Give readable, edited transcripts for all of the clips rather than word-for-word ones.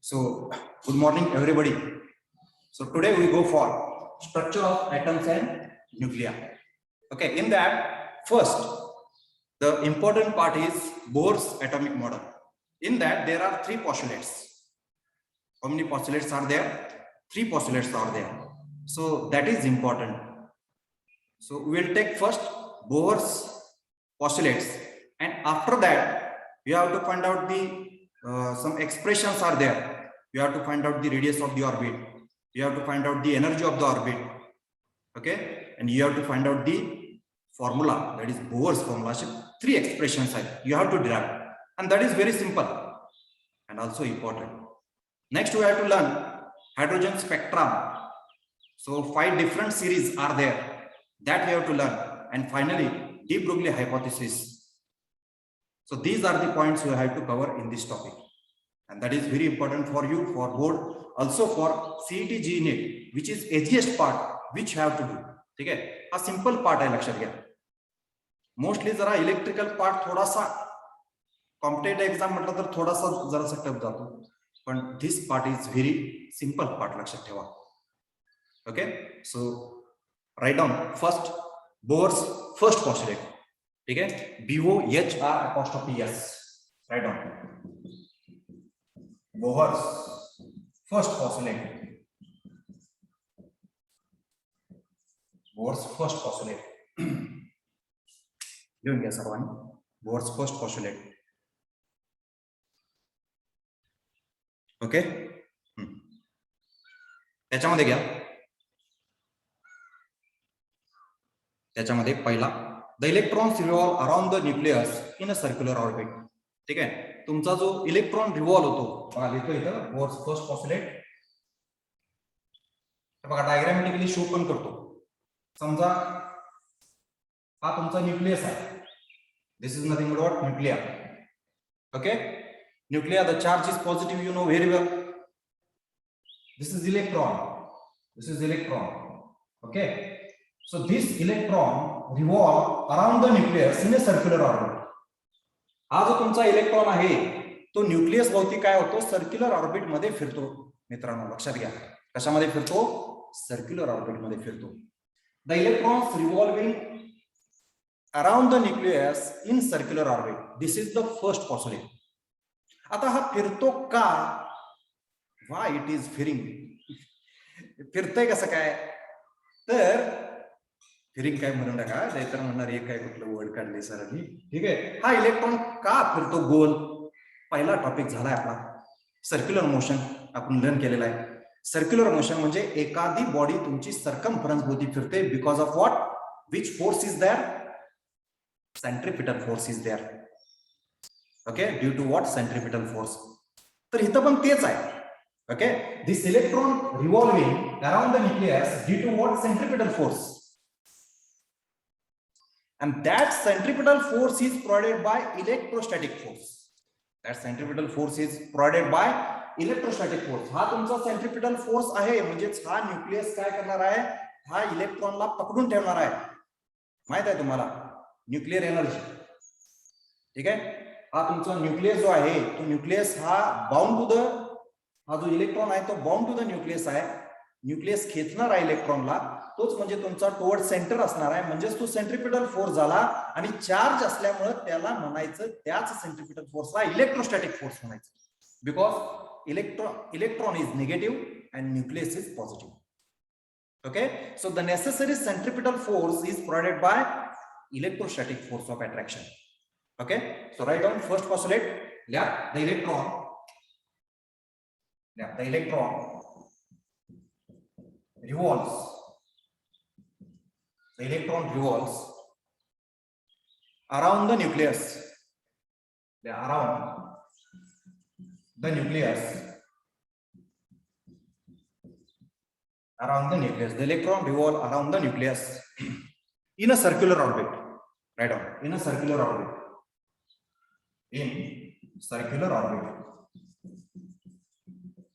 So, good morning, everybody. So today we go for structure of atoms and nuclei. Okay, in that, first, the important part is Bohr's atomic model. In that, there are three postulates. How many postulates are there? Three postulates are there. So that is important. So we will take first Bohr's postulates, and after that, we have to find out the some expressions are there. You have to find out the radius of the orbit. You have to find out the energy of the orbit. Okay, and you have to find out the formula, that is Bohr's formula. So three expressions you have to derive, and that is very simple and also important. Next, we have to learn hydrogen spectrum. So 5 different series are there that we have to learn, and finally de Broglie hypothesis. So these are the points we have to cover in this topic, and that is very important for you, for board, also for CET GNET, which is easiest part which you have to do. ठीक है, हा simple part आहे, लक्षात घ्या. Mostly जरा electrical part थोडासा competitive exam म्हटलं तर थोडासा जरासा टफ जातो, पण this part is very simple part, लक्षात ठेवा. Okay, so write down first Bohr's first postulate. ठीक है, BOHR''S. Write down Bohr's first postulate. Bohr's first postulate लिहून घ्या सर्वांनी. Bourse first postulate. ओके, त्याच्यामध्ये घ्या, त्याच्यामध्ये पहिला the electrons revolve around the nucleus in a circular orbit. ठीक आहे, तुमचा जो इलेक्ट्रॉन रिव्हॉल्व होतो, बघा लिहितो इथं बोर्स फर्स्ट पोस्टुलेट. बघा डायग्रामॅटिकली शो पण करतो. समजा हा तुमचा न्यूक्लियस आहे. This is nothing but what, nuclear. Okay, nuclear, the charge is positive, you know very well. This is electron, this is electron. Okay, so this electron revolve around the nucleus in a circular orbit. हा जो तुमचा electron आहे तो nucleus भोवती काय होतो, circular orbit मध्ये फिरतो. मित्रांनो लक्षात घ्या, कशामध्ये फिरतो, सर्क्युलर ऑर्बिट मध्ये फिरतो. The electrons revolving around the nucleus in circular orbit, this is the first postulate. आता हा फिरतो का, व्हाय इट इज फिरिंग, फिरतय कसं काय, तर फिरिंग काय म्हणू नका, नाहीतर म्हणणार हे काय कुठलं वर्ड काढले सरांनी. ठीक आहे, हा इलेक्ट्रॉन का फिरतो गोल, पहिला टॉपिक झालाय आपला. सर्क्युलर मोशन आपण लर्न केलेला आहे. सर्क्युलर मोशन म्हणजे एखादी बॉडी तुमची सर्कमफरन्स भोवती फिरते. Because of what, which force is there, centripetal force is there. Okay, due to what, centripetal force. तर इथं पण तेच आहे. Okay, this electron revolving around the nucleus due to what, centripetal force. And that centripetal force is provided by electrostatic force. That centripetal force is provided by electrostatic force. हा तुमचा centripetal force आहे, म्हणजेच हा nucleus काय करणार आहे, हा इलेक्ट्रॉनला पकडून ठेवणार आहे. माहित आहे तुम्हाला, न्यूक्लियर एनर्जी. ठीक आहे, हा तुमचा न्यूक्लियस जो आहे, तो न्यूक्लियस हा बाउंड टू द, हा जो इलेक्ट्रॉन आहे तो बाउंड टू द न्यूक्लियस आहे. न्यूक्लियस खेचणार आहे इलेक्ट्रॉनला, तोच म्हणजे तुमचा टुवर्ड सेंटर असणार आहे. म्हणजेच तो सेंट्रिपिटल फोर्स झाला, आणि चार्ज असल्यामुळे त्याला म्हणायचं, त्याच सेंट्रिपिटल फोर्सला इलेक्ट्रोस्टॅटिक फोर्स म्हणायचं. Because electron is negative and nucleus is positive. Okay, so the necessary centripetal force is provided bye electrostatic force of attraction. Okay, so write down first postulate. The electron revolves. The electron revolves around the nucleus. Around the nucleus. Around the nucleus. The electron revolve around the nucleus in a circular orbit. Right on. In a circular orbit. In circular orbit.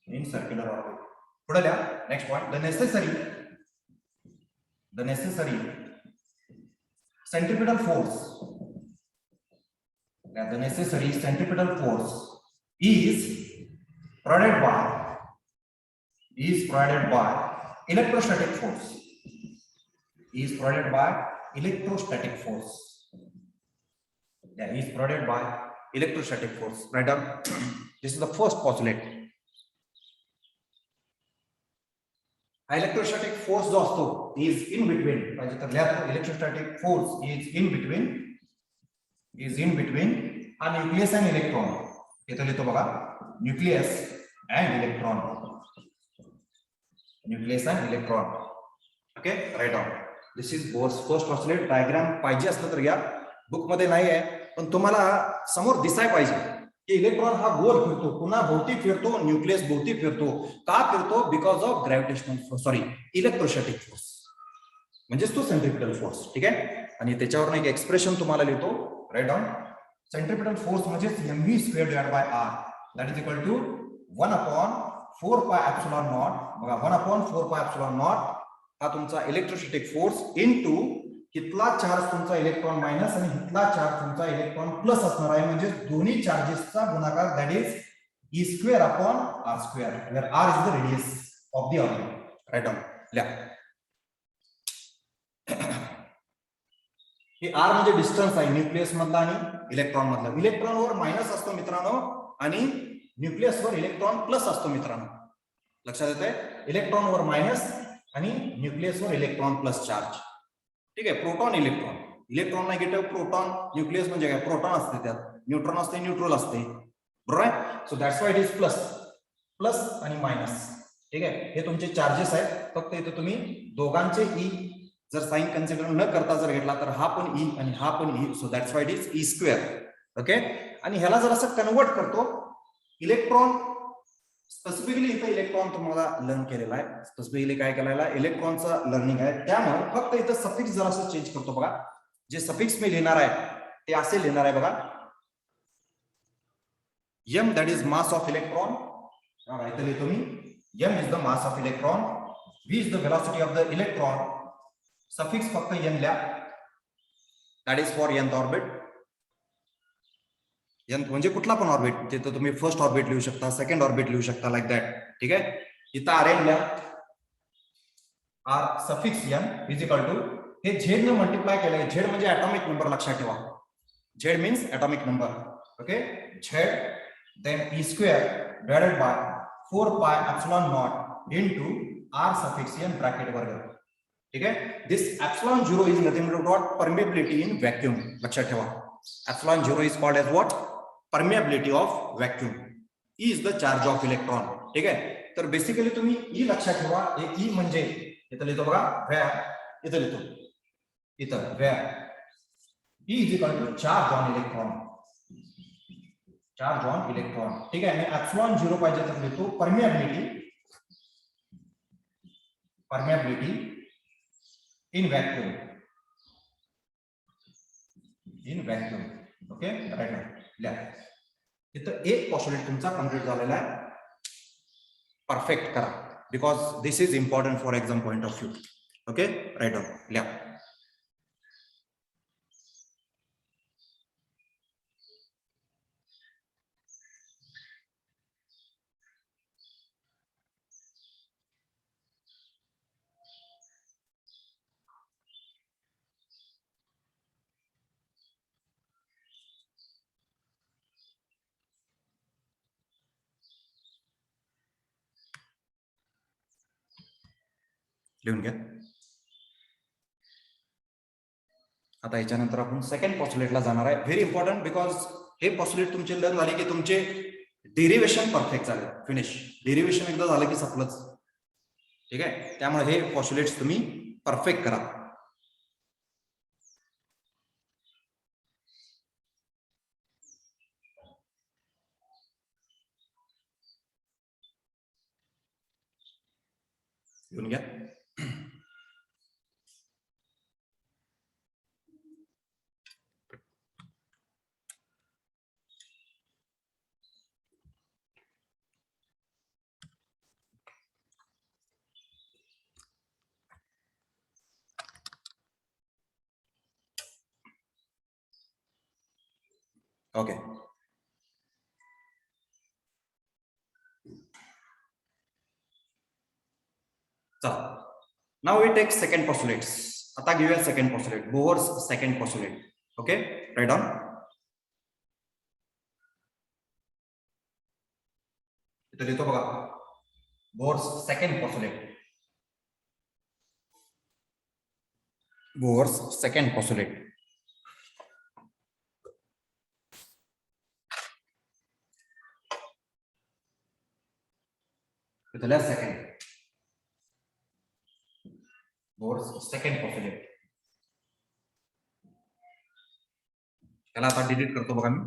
In circular orbit. Next point, the necessary centripetal force. The necessary centripetal force is provided by electrostatic force. Is provided by electrostatic force. Yeah, is provided by electrostatic force. Right down. This is the first postulate. Electrostatic force जो असतो is in between. पाहिजे तर लिहा electrostatic force is in between a nucleus and electron. इथे लिहितो बघा nucleus and electron. Nucleus and electron. Okay, right on. This is first postulate. Diagram पाहिजे असलं तर या बुक मध्ये नाही आहे, पण तुम्हाला समोर दिसाय पाहिजे की इलेक्ट्रॉन हा गोल फिरतो, पुन्हा भोवती फिरतो, न्यूक्लियस भोवती फिरतो. का फिरतो? Because of gravitational force, sorry electrostatic force, म्हणजेच तो सेंट्रिपिटल फोर्स. ठीक आहे, आणि त्याच्यावर एक एक्सप्रेशन तुम्हाला लिहितो. Write down. सेंट्रिपिटल फोर्स म्हणजे mv square divide by r that is equal to 1/4 pi epsilon not. बघा 1/4 पाय एप्सिलॉन नॉट हा तुमचा इलेक्ट्रोस्टॅटिक फोर्स इनटू इथला चार्ज तुमचा इलेक्ट्रॉन मायनस आणि इथला चार्ज तुमचा इलेक्ट्रॉन प्लस असणार आहे, म्हणजे दोन्ही चार्जेसचा गुणाकार that is e square upon r square, where r is the radius of the orbit. Right on. ल्या हे r म्हणजे डिस्टन्स आहे न्यूक्लियस मधला आणि इलेक्ट्रॉन मधला. इलेक्ट्रॉन वर मायनस असतो मित्रांनो आणि न्यूक्लियस वर इलेक्ट्रॉन प्लस असतो मित्रांनो. लक्षात येतंय? इलेक्ट्रॉन वर मायनस आणि न्यूक्लियस वर इलेक्ट्रॉन प्लस चार्ज. ठीक आहे, proton electron, electron negative, proton nucleus म्हणजे काय, प्रोटॉन असते त्यात, न्यूट्रॉन असते, न्यूट्रल असते. बरोबर आहे? So that's why it is plus आणि मायनस. ठीक आहे, हे तुमचे चार्जेस आहेत. फक्त इथे तुम्ही दोघांचे ई जर साइन कन्सिडर न करता जर घेतला तर हा पण ई आणि हा पण E. So that's why it is E square. Okay, आणि ह्याला जर असं कन्वर्ट करतो इलेक्ट्रॉन, स्पेसिफिकली इथे इलेक्ट्रॉन तुम्हाला लर्न केलेला आहे. स्पेसिफिकली काय केलेला आहे, इलेक्ट्रॉनचं लर्निंग आहे. त्यामुळे फक्त इथं सफिक्स जर असं चेंज करतो. बघा जे सफिक्स मी लिहिणार आहे ते असे लिहिणार आहे. बघा m that is mass of electron. इथे लिहितो मी m is the mass of electron, v is the velocity of the electron. Suffix फक्त n लिहा, that is for nth orbit. n म्हणजे कुठला पण ऑर्बिट, तिथं तुम्ही फर्स्ट ऑर्बिट लिहू शकता, सेकंड ऑर्बिट लिहू शकता, लाईक दॅट. ठीक आहे, इथं rn लिहा, r suffix n is equal to हे z ने मल्टिप्लाय केलंय. z म्हणजे ऍटॉमिक नंबर, लक्षात ठेवा. z means atomic number. Okay, z then e square divided by 4 pi epsilon not into r suffix n bracket वर्ग. ठीक आहे, this epsilon 0 is nothing but what, permeability in vacuum. लक्षात ठेवा, epsilon 0 is called as what, permeability of vacuum. E is the charge of electron. ठीक आहे, तर basically तुम्ही E लक्षात ठेवा. ई म्हणजे इथं लिहितो बघा व्हॅर, इथं लिहितो, इथं where E is equal to charge on electron, charge on electron. ठीक आहे, आणि एप्सिलॉन 0 पाहिजे तर लिहितो permeability in vacuum, okay. Right ना, लिहा. इथं एक पॉस्टुलेट तुमचा कंप्लीट झालेला आहे. परफेक्ट करा, because this is important for exam point of view. Okay, right on. लिहा. लिहून घ्या. आता याच्यानंतर आपण सेकंड पॉस्टुलेटला जाणार आहे. व्हेरी इम्पॉर्टंट, बिकॉज हे पॉस्टुलेट तुमचे लर्न झाले की तुमचे डेरिव्हेशन परफेक्ट झाले, फिनिश. डेरिव्हेशन एकदा झालं की संपलंच. ठीक आहे, त्यामुळे हे पॉस्टुलेट्स तुम्ही परफेक्ट करा. लिहून घ्या. ओके, चला, now we take second postulates. आता घेऊया second postulate, Bohr's second postulate. Okay, write down. इथे लिहितो बघा, Bohr's second postulate. Bohr's second postulate. इथे लिहा second. Bohr's second postulate. त्याला आता डिलीट करतो बघा मी.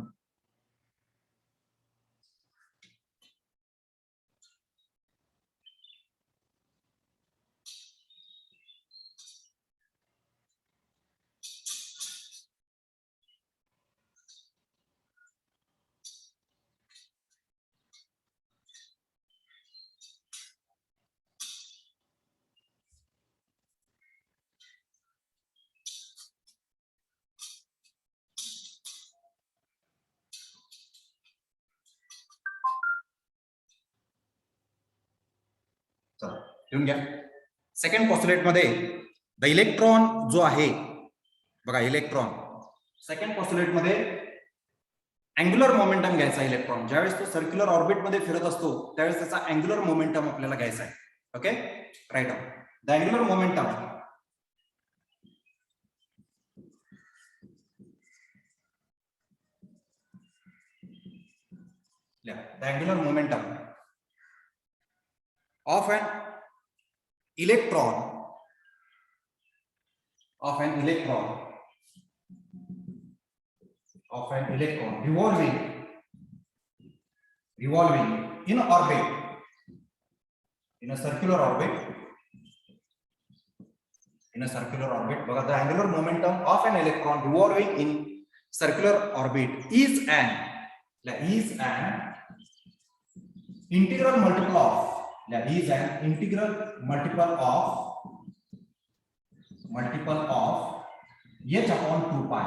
लिहून घ्या. सेकंड पॉस्टुलेट मध्ये द इलेक्ट्रॉन जो आहे बघा, इलेक्ट्रॉन सेकंड पॉस्टुलेट मध्ये अँग्युलर मोमेंटम घ्यायचा. इलेक्ट्रॉन ज्यावेळेस तो सर्क्युलर ऑर्बिट मध्ये फिरत असतो त्यावेळेस त्याचा अँग्युलर मोमेंटम आपल्याला घ्यायचा आहे. Okay, right on. The angular momentum the angular momentum of an electron revolving in orbit, in a circular orbit, but the angular momentum of an electron revolving in circular orbit is an integral multiple of h upon 2 pi,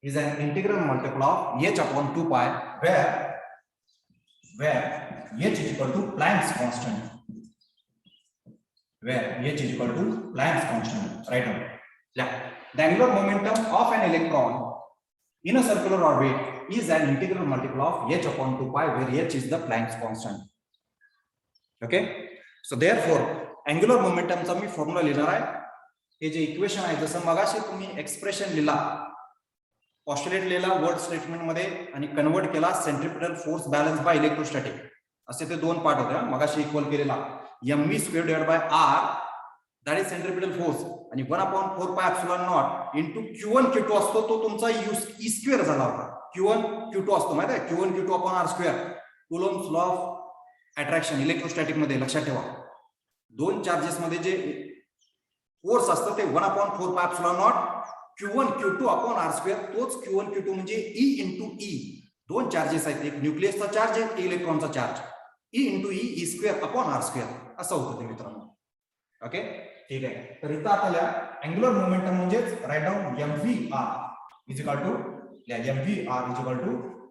is an integral multiple of h upon 2 pi, where h is equal to Planck's constant, right on. The angular momentum of an electron in a circular orbit is an integral multiple of h upon 2 pi, where h is the Planck's constant. Okay, so therefore angular momentum चा मी formula लिहिणार आहे. हे जे equation आहे, जसं मगाशी तुम्ही expression लिहिला, पॉस्टुलेट लिहिला वर्ड स्टेटमेंट मध्ये आणि कन्वर्ट केला centripetal force balance by electrostatic, असे ते दोन पार्ट होते. मगाशी इक्वल केलेला mv square divide by r, that is centripetal force, आणि 1/4 pi epsilon not into q1 q2 असतो, तो तुमचा e स्क्वेअर झाला होता. q1 q2 असतो माहिती आहे, q1 q2 upon r square. Coulomb's law of attraction electrostatic मध्ये लक्षात ठेवा, दोन चार्जेस मध्ये जे फोर्स असतं ते 1/4 pi epsilon not q1 q2 upon r square. तोच q1 q2 म्हणजे e इंटू e. दोन चार्जेस आहेत, एक न्यूक्लियसचा चार्ज आहे, एक इलेक्ट्रॉनचा charge. e into e square upon r square असं होतं ते मित्रांनो. ओके, ठीक आहे. तर इथं आपल्याला अँग्युलर मोमेंटम म्हणजेच write down mvr is equal to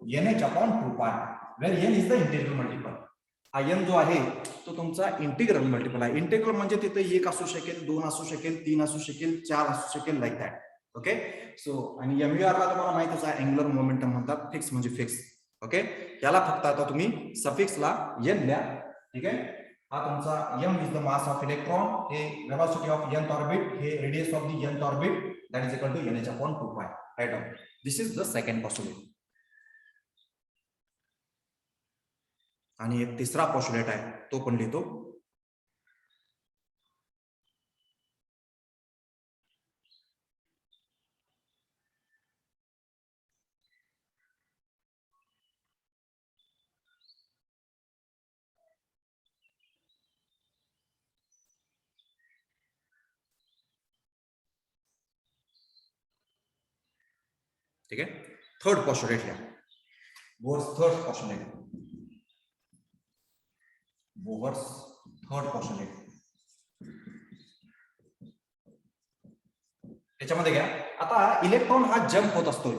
nh upon 2 pi, where n is the integral multiple. हा n जो आहे तो तुमचा इंटिग्रल मल्टिपल आहे. इंटिग्रल म्हणजे तिथे 1 असू शकेल, 2 असू शकेल, 3 असू शकेल, 4 असू शकेल, लाईक दॅट. ओके, सो आणि mvr ला तुम्हाला माहितीच आहे अँग्युलर मोमेंटम म्हणतात, फिक्स म्हणजे फिक्स. ओके, याला फक्त आता तुम्ही सफिक्सला n द्या. ठीक आहे, हा तुमचा m is the mass of electron, हे वेलोसिटी ऑफ nth ऑर्बिट, हे radius of the nth orbit, that is equal to nh upon 2 pi, right on. This is the second postulate. आणि एक तिसरा पॉस्टुलेट आहे, तो पण लिहितो. ठीक आहे, थर्ड पॉस्टुलेट लिहा. Bohr's third postulate. त्याच्यामध्ये घ्या. आता इलेक्ट्रॉन हा जम्प होत असतो.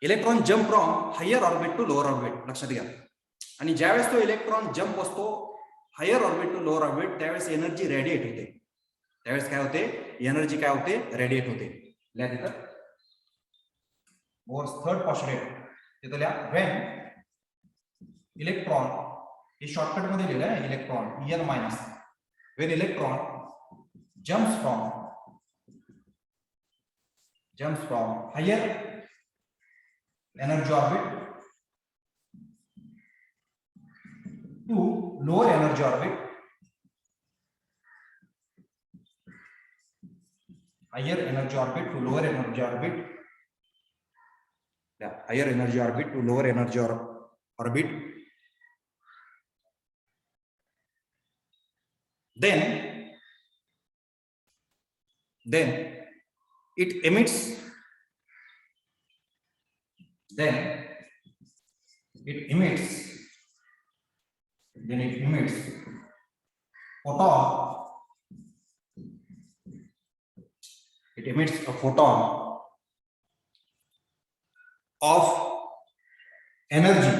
Electron jump from higher orbit to lower orbit, लक्षात घ्या. आणि ज्यावेळेस तो इलेक्ट्रॉन जम्प असतो higher orbit to lower orbit त्यावेळेस एनर्जी रेडिएट होते. त्यावेळेस काय होते, एनर्जी काय होते, रेडिएट होते. लिहा तिथं बोर्स थर्ड पॉस्टुलेट तिथं लिहा. व्हेन इलेक्ट्रॉन, हे शॉर्टकट मध्ये लिहिलं आहे electron N minus, when electron jumps from higher energy orbit to lower energy orbit, higher energy orbit to lower energy orbit, higher energy orbit to lower energy orbit, then it emits photon. It emits a photon of energy.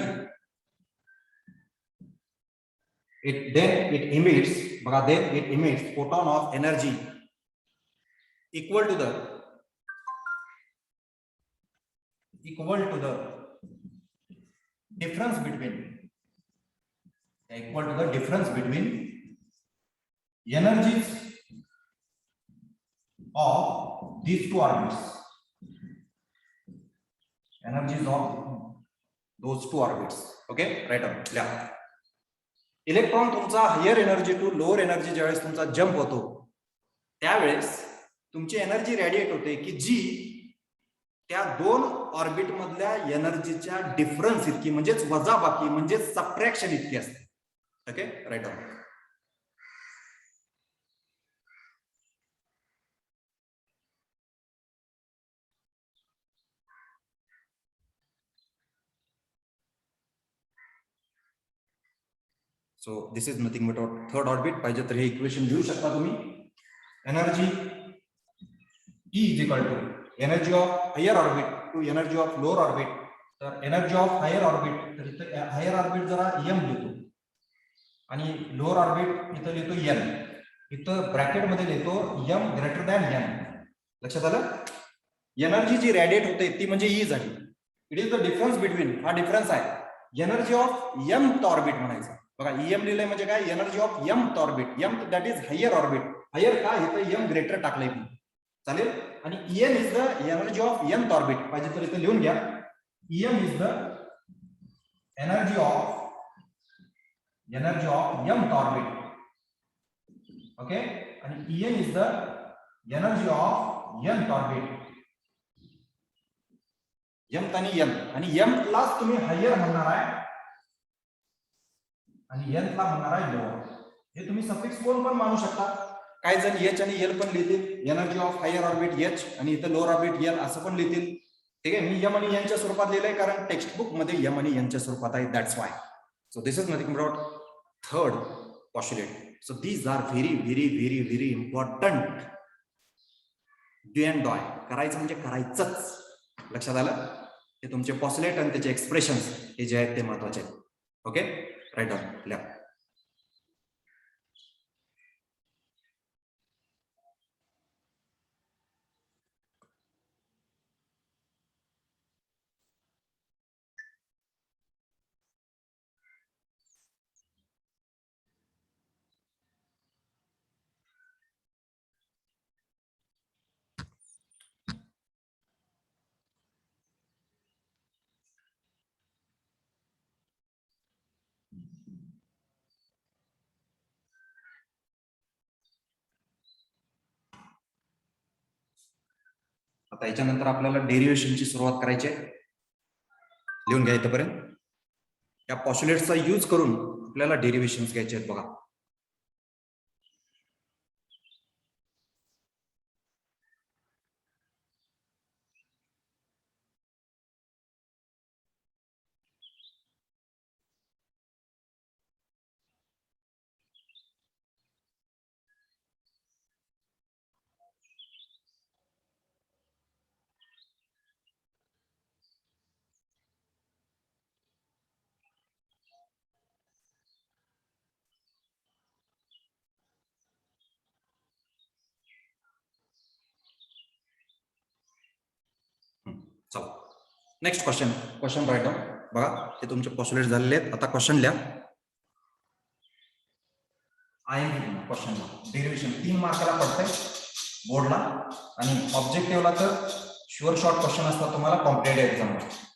Then it emits photon of energy equal to the difference between energies of these two orbits. Energies of those two orbits. Okay, right on. Yeah. Electron तुमचा higher energy to lower energy ज्यावेळेस तुमचा jump होतो त्यावेळेस तुमची energy radiate होते की जी त्या दोन ऑर्बिट मधल्या एनर्जीच्या डिफरन्स इतकी, म्हणजेच वजाबाकी, म्हणजेच सबट्रॅक्शन इतकी असते. Okay, right on. So this is nothing but third orbit. पाहिजे तर हे इक्वेशन लिहू शकता तुम्ही. Energy E is equal to energy of higher orbit to energy of lower orbit. तर एनर्जी ऑफ हायर ऑर्बिट, तर इथं हायर ऑर्बिट जरा m लिहितो आणि लोअर ऑर्बिट इथं लिहितो n. इथं ब्रॅकेट मध्ये लिहितो m ग्रेटर दॅन n. लक्षात आलं. एनर्जी जी रेडिएट होते ती म्हणजे E झाली. It is the difference between, हा डिफरन्स आहे एनर्जी ऑफ mth ऑर्बिट म्हणायचं. बघा em लिहिलंय म्हणजे काय, energy of mth orbit. m that is higher orbit. Higher का, इथं m ग्रेटर टाकलंय चालेल. आणि en is the energy of nth orbit. पाहिजे तर इथं लिहून घ्या. em is the energy of mth orbit. Okay, आणि en is the energy of nth orbit. m आणि n, आणि m लाच तुम्ही हायर म्हणणार आहे आणि n ला म्हणणार आहे लोअर. हे तुम्ही सफिक्स कोण पण मानू शकता. काही जण h आणि l पण लिहितील. Energy of higher orbit h आणि इथं लोअर ऑर्बिट l असं पण लिहितील. ठीक आहे, मी m आणि n च्या स्वरूपात लिहिलंय कारण टेक्स्ट बुक मध्ये m आणि n च्या स्वरूपात आहे. That's why. So this is nothing but third postulate. So these are very very very very important. Do and die, करायचं म्हणजे करायचंच. लक्षात आलं. हे तुमचे पॉस्टुलेट आणि त्याचे एक्सप्रेशन्स हे जे आहेत ते महत्वाचे आहेत. Okay, right on. लिहा. आता याच्यानंतर आपल्याला डेरिव्हेशनची सुरुवात करायची आहे. लिहून घ्या इथपर्यंत. या पॉस्टुलेट्सचा यूज करून आपल्याला डेरिव्हेशन्स घ्यायचे आहेत. बघा, चला नेक्स्ट क्वेश्चन राईट डाऊन. बघा हे तुमचे पोस्टुलेट झालेले आहेत. आता क्वेश्चन लिहा. क्वेश्चन डेरिव्हेशन 3 मार्काला पडतंय बोर्डला आणि ऑब्जेक्टिव्हला तर शुअर शॉर्ट क्वेश्चन असतात तुम्हाला कॉम्पिटेटिव्ह एक्झामला.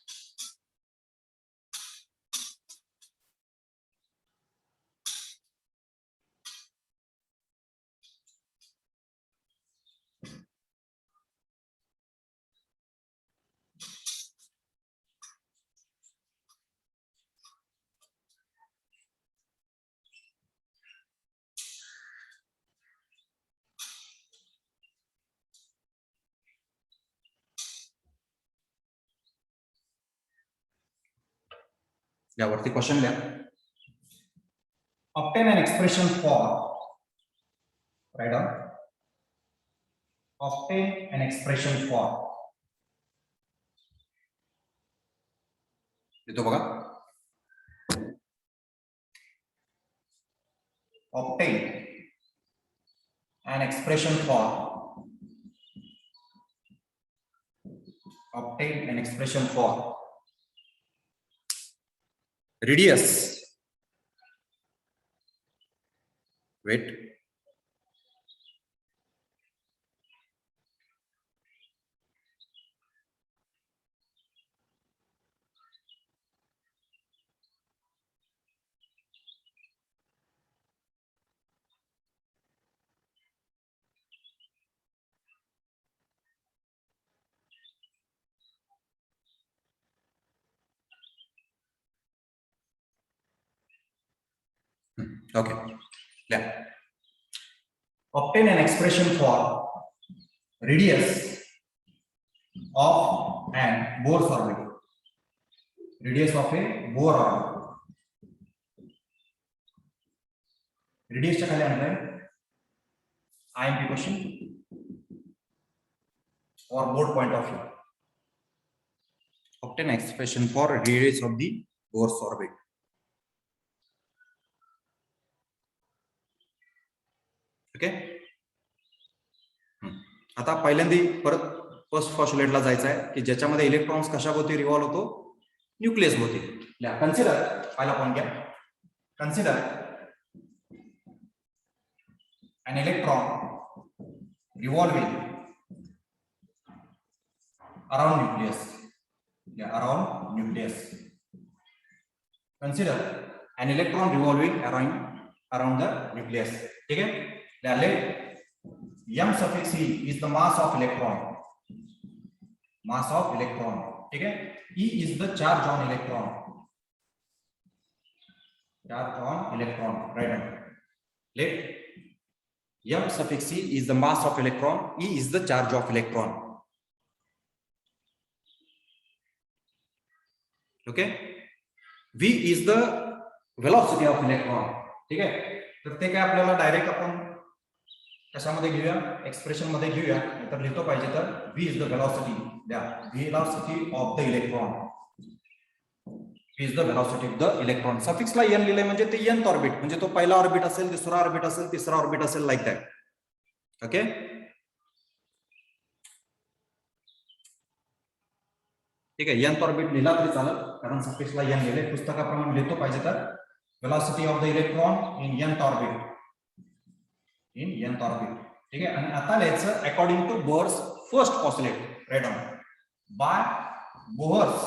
यावरती क्वेश्चन लिहा. Obtain an expression for write down. Obtain an expression for येतो बघा. Obtain an expression for obtain an expression for radius. Wait. Okay. Yeah. Obtain an expression for radius of an Bohr's orbit. Radius of a Bohr orbit. Radius च्या खाली आणलाय IMP question or board point of view. Obtain an expression for radius of the Bohr's orbit. Okay. आता पहिल्यांदा परत first पोस्टुलेटला जायचं आहे की ज्याच्यामध्ये इलेक्ट्रॉन्स कशाभोवती रिव्हॉल्व होतो, न्यूक्लियस भोवती. कन्सिडर पहिला पॉइंट घ्या. Consider an electron revolving around nucleus. Around nucleus. Consider an electron revolving around the nucleus. ठीक है. Let m suffix e is the mass of electron. Mass of electron. ठीक है. E is the charge on electron. Charge on electron. Right. Let m suffix e is the mass of electron. E is the charge of electron. Okay. V is the velocity of electron. ठीक है. तर ते काय आपल्याला direct आपण कशामध्ये घेऊया, expression मध्ये घेऊया. तर लिहितो पाहिजे तर v is the velocity. द्या velocity of the electron. v is the velocity of the electron. सफिक्सला n लिहिलंय म्हणजे ते nth ऑर्बिट, म्हणजे तो पहिला ऑर्बिट असेल, दुसरा ऑर्बिट असेल, तिसरा ऑर्बिट असेल, लाईक दॅट. ओके. ठीक आहे. nth ऑर्बिट लिहिला तरी चालेल कारण सफिक्सला n लिहिलंय. पुस्तकाप्रमाणे लिहितो पाहिजे तर velocity of the electron in nth orbit. In nth orbit. ठीक आहे. आणि आता लिहायचं according to Bohr's first postulate. Right on. By Bohr's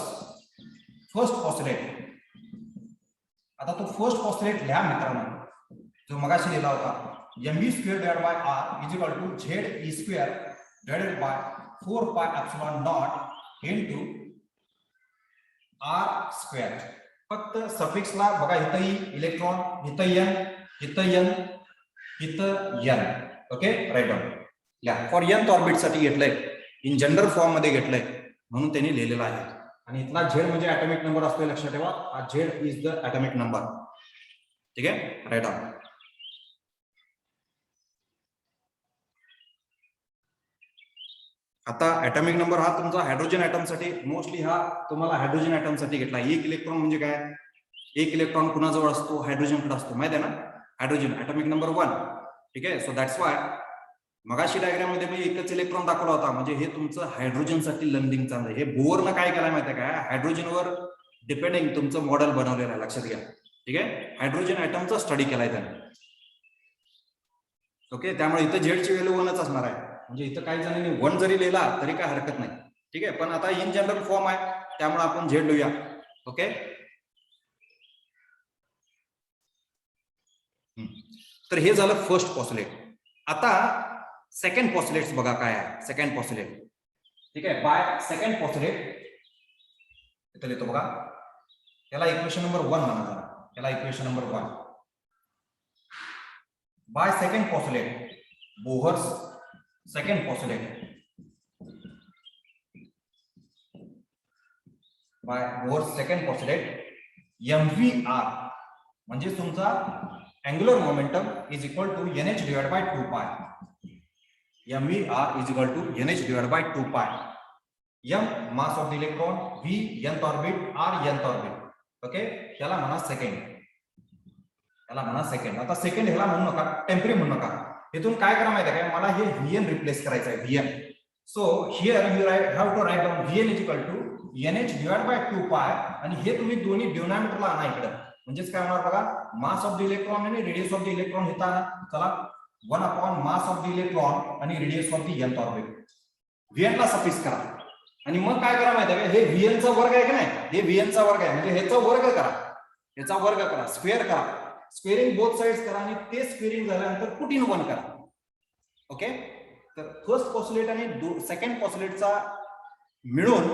first postulate. आता तो फर्स्ट पोस्टुलेट लिहा मित्रांनो, जो मगाशी लिहिला होता. mv square divided by r is equal to ze square divided by 4 pi epsilon not into r square. फक्त सफिक्सला बघा, इथंही इलेक्ट्रॉन, इथं n, इथं n, इथं n. ओके. Right on. या फॉर nth ऑर्बिट साठी घेतलंय, इन जनरल फॉर्म मध्ये घेतलंय म्हणून त्यांनी लिहिलेलं आहे. आणि इथला झेड म्हणजे ऍटॉमिक नंबर असतो, लक्षात ठेवा. हा Z is the atomic number. ठीक आहे. Right on. आता ऍटॉमिक नंबर हा तुमचा हायड्रोजन ऍटम साठी, मोस्टली हा तुम्हाला हायड्रोजन ऍटम साठी घेतला. एक इलेक्ट्रॉन म्हणजे काय, एक इलेक्ट्रॉन कुणाजवळ असतो, हायड्रोजन कडे असतो, माहिती आहे ना. Hydrogen atomic number 1. ठीक आहे. सो दॅट्स वाय मगाशी डायग्राम मध्ये मी एकच इलेक्ट्रॉन दाखवला होता, म्हणजे हे तुमचं हायड्रोजनसाठी लंबिंग चांगलं. हे बोरनं काय केलं माहिती आहे का, हायड्रोजनवर डिपेंडिंग तुमचं मॉडेल बनवलेलं आहे, लक्षात घ्या. ठीक आहे, हायड्रोजन ऍटमचा स्टडी केलाय त्याने. ओके, त्यामुळे इथं झेडची व्हॅल्यू 1च असणार आहे. म्हणजे इथं काही जणांनी 1 जरी लिहिला तरी काय हरकत नाही. ठीक आहे, पण आता इन जनरल फॉर्म आहे त्यामुळे आपण झेड लिहूया. ओके, तर हे झालं फर्स्ट पॉस्युलेट. आता सेकंड पॉस्युलेट बघा काय आहे. सेकंड पॉस्युलेट, ठीक आहे, बाय सेकंड पॉस्युलेट इथं लिहितो बघा. त्याला इक्वेशन नंबर 1 म्हणा जरा. त्याला equation number 1 by second postulate, Bohr's second postulate, by Bohr's second postulate, MVR म्हणजे तुमचा angular momentum is equal to NH divide by 2 pi. MVR is equal to NH divide by 2 pi. M mass of the electron, V nth orbit, R nth orbit. Okay, त्याला म्हणा second. याला म्हणा second. आता second ह्याला म्हणू नका, temporary म्हणू नका. इथून काय करा माहिती आहे का, मला हे VN रिप्लेस करायचं आहे, VN. So here you have to write down VN is equal to NH divide by 2 pi. आणि हे तुम्ही दोन्ही डिनॉमिनेटरला आणा इकडे. म्हणजेच काय होणार बघा, मास ऑफ द इलेक्ट्रॉन आणि रेडियस ऑफ द इलेक्ट्रॉन इथं आणा. चला, 1 upon mass of the electron आणि radius of the nth orbit. VN ला सफिक्स करा आणि मग काय करा माहिती आहे का, हे VN चा वर्ग आहे की नाही, हे VN चा वर्ग आहे, म्हणजे ह्याचा वर्ग करा, ह्याचा वर्ग करा, स्क्वेअर करा, स्क्वेअरिंग बोथ साइड्स करा आणि ते स्क्वेअरिंग झाल्यानंतर पुट इन 1 करा. ओके, तर फर्स्ट पॉस्युलेट आणि सेकंड पॉस्युलेटचा मिळून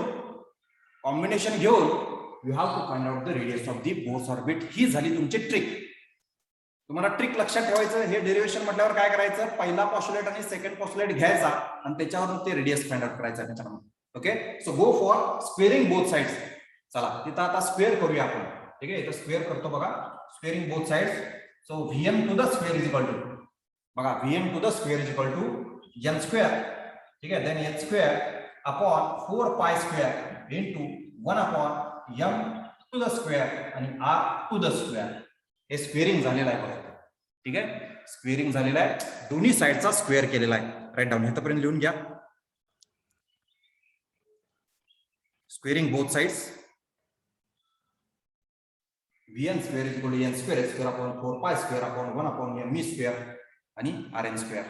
कॉम्बिनेशन घेऊन you have to find out the radius of the both orbit. ही झाली तुमची ट्रिक. तुम्हाला ट्रिक लक्षात ठेवायचं, हे डेरिव्हेशन म्हटल्यावर काय करायचं, पहिला पॉस्युलेट आणि सेकंड पॉस्युलेट घ्यायचा आणि त्याच्यावरून ते रेडियस फाइंड आउट करायचं त्याच्यामध्ये. Okay, so go for squaring both sides. चला, तिथं आता स्क्वेअर करूया आपण. ठीक आहे, इथं स्क्वेअर करतो बघा, squaring both sides. So VN to the square is equal to बघा, VN to the square is equal to n square. ठीक आहे, then n square upon 4 pi square into 1 upon m to the square आणि r to the square. हे squaring झालेलं आहे बघा. ठीक आहे, स्क्वेअरिंग झालेलं आहे, दोन्ही साइडचा स्क्वेअर केलेला आहे. राईट डाऊन इथपर्यंत लिहून घ्या. Squaring both sides, VN square is equal to n square square upon 4 pi square upon 1 upon m square आणि Rn स्क्वेअर.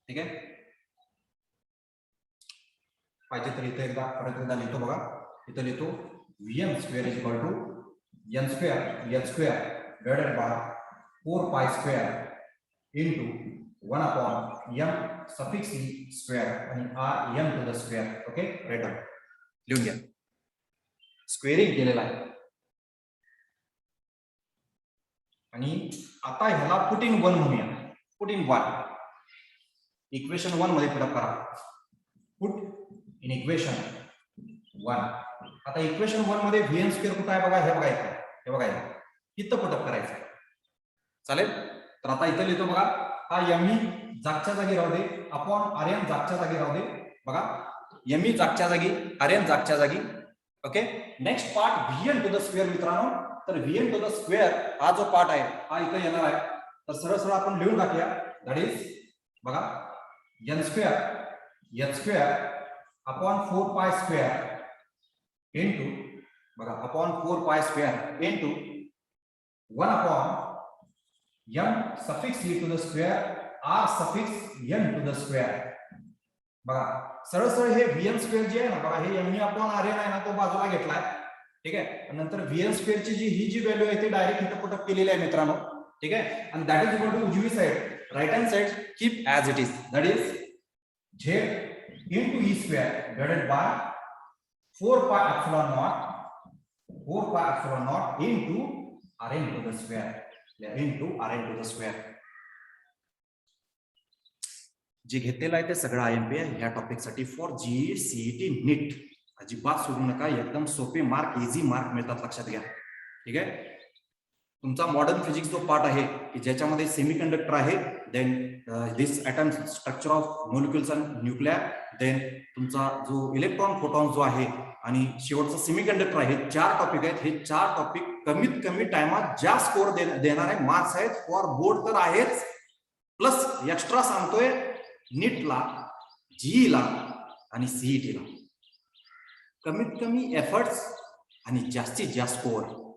ठीक आहे, पाहिजे तर इथे एकदा परत एकदा लिहितो बघा. इथं लिहितो VN square is equal to n square divided by 4 pi square into 1 upon m suffix e square आणि r m to the square. Okay, write down लिहून घ्या. स्क्वेअरिंग केलेला आहे आणि आता ह्याला पुट इन 1 म्हणूया. पुट इन 1 इक्वेशन 1 मध्ये पुट करा. Put in equation 1. आता इक्वेशन 1 मध्ये VN स्क्वेअर कुठं आहे बघा, हे बघा इथं, हे बघा इथं पुट करायचं. चालेल, तर आता इथं लिहितो बघा, हा ME जागच्या जागी राहू दे अपॉन RN जागच्या जागी राहू दे. बघा, ME जागच्या जागी, RN जागच्या जागी. Okay, next part VN to the square मित्रांनो. तर VN टू द स्क्वेअर हा जो पार्ट आहे हा इथं येणार आहे. तर सरळ सरळ आपण लिहून टाकूया. दॅट इज बघा, n square upon 4 pi square into बघा upon 4 pi square into 1 upon m suffix e to the square r suffix n to the square. बघा, सरळ सरळ हे VN स्क्वेअर जे आहे ना बघा, हे ME अपॉन RN आहे ना, तो बाजूला घेतलाय. ठीक आहे, नंतर VN स्क्वेअर ची ही जी व्हॅल्यू आहे ती डायरेक्ट इथं पुट अप केलेली आहे मित्रांनो. ठीक आहे, आणि दॅट इज इक्वल टू उजवी side, right hand side keep as it is. That is z into e square divided by 4 pi epsilon naught into Rn to the square. into Rn to the square. जे घेतलेलं आहे ते सगळं IMP आहे ह्या topic साठी for GE CET नीट. अजिबात सोडू नका, एकदम सोपे मार्क, इझी मार्क मिळतात, लक्षात घ्या. ठीक आहे, तुमचा मॉडर्न फिजिक्स जो पार्ट आहे की ज्याच्यामध्ये सेमीकंडक्टर आहे, then this atom structure of molecules and nuclear, then तुमचा जो इलेक्ट्रॉन फोटॉन जो आहे आणि शेवटचा सेमीकंडक्टर आहे, 4 टॉपिक आहेत. हे 4 टॉपिक कमीत कमी टाइमात ज्या स्कोर देणारे मार्क्स आहेत फॉर बोर्ड तर आहेच, प्लस एक्स्ट्रा सांगतोय नीटला, जीईला आणि सीईटीला. कमीत कमी एफर्ट्स आणि जास्तीत जास्त स्कोर.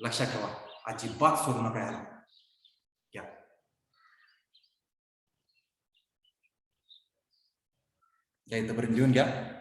लक्षात ठेवा, अजिबात सोडू नका याला. या इथपर्यंत लिहून घ्या.